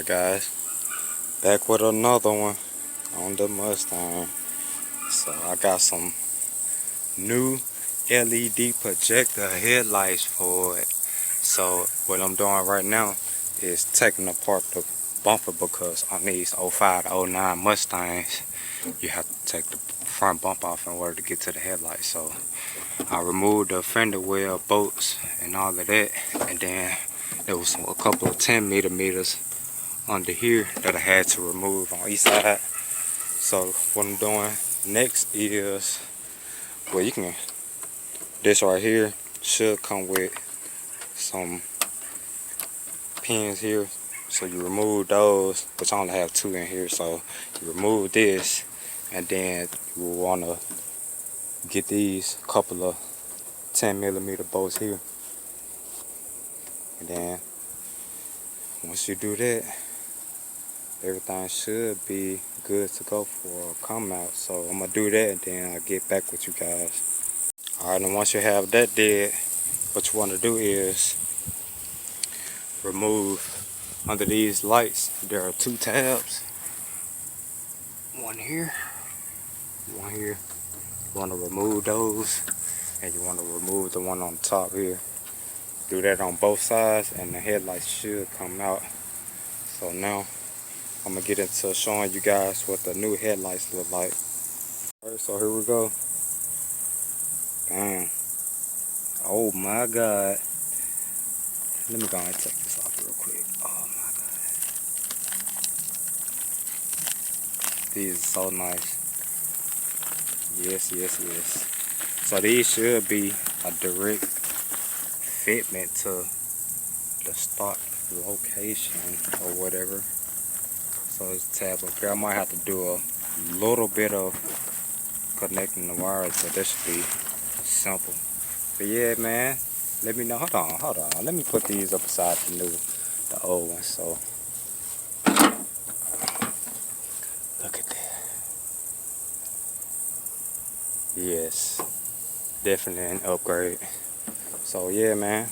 guys? Back with another one on the Mustang. So I got some new LED projector headlights for it. So what I'm doing right now is taking apart the bumper, because on these 05 to 09 Mustangs you have to take the front bumper off in order to get to the headlight. So I removed the fender well bolts and all of that, and then there was a couple of 10 millimeters under here that I had to remove on each side. So what I'm doing next is, well, this right here should come with some pins here, so you remove those, which I only have 2 in here. So you remove this, and then you will want to get these couple of 10 millimeter bolts here, and then once you do that, everything should be good to go for a come out. So I'm gonna do that, and then I'll get back with you guys. Alright, and once you have that did, what you want to do is remove under these lights. There are 2 tabs, one here, one here. You want to remove those, and you want to remove the one on top here. Do that on both sides, and the headlights should come out. So now I'm gonna get into showing you guys what the new headlights look like. Alright, so here we go. Bam. Oh my god. Let me go and take this off real quick. Oh my god. These are so nice. Yes, yes, yes. So these should be a direct fitment to the stock location or whatever. So it's tabs up here. I might have to do a little bit of connecting the wires, but that should be simple. But yeah, man, let me know. Hold on. Let me put these up beside the old ones. So look at that. Yes, definitely an upgrade. So yeah, man,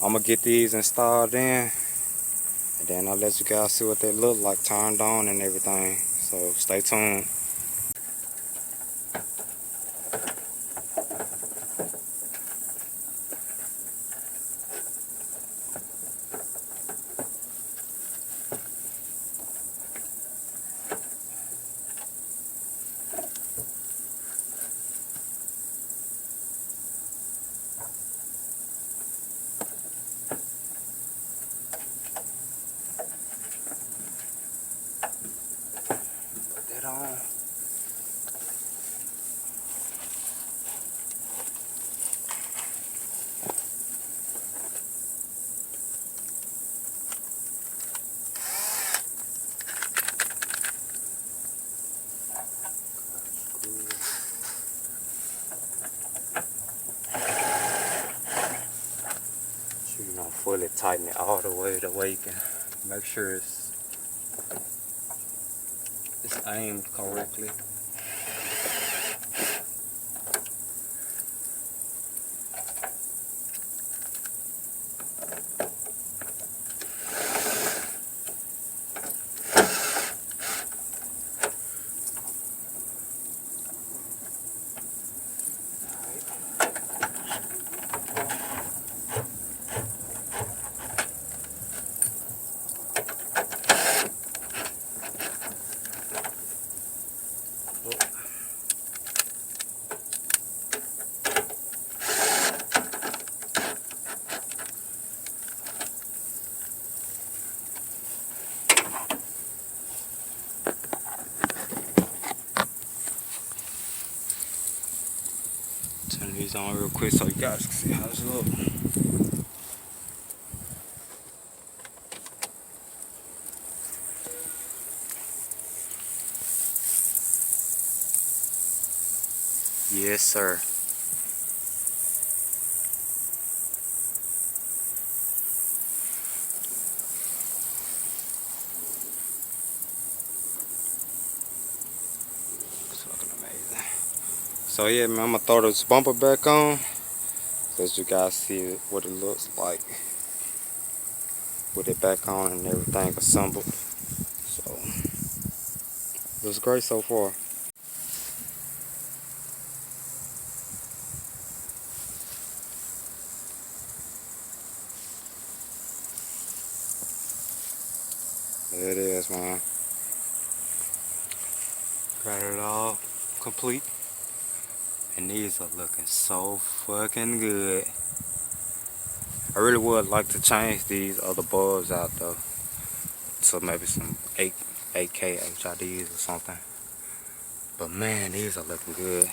I'm gonna get these installed in, and then I'll let you guys see what they look like turned on and everything. So stay tuned. Put that on. You know, fully tighten it all the way you can make sure it's aimed correctly. Turn these on real quick so you guys can see how this looks. Yes, sir. It's fucking amazing. So yeah, man, I'm gonna throw this bumper back on so that you guys see what it looks like. with it back on and everything assembled. So looks great so far. There it is, man. Got it all complete. And these are looking so fucking good. I really would like to change these other bulbs out though. So maybe some 8K HIDs or something. But man, these are looking good.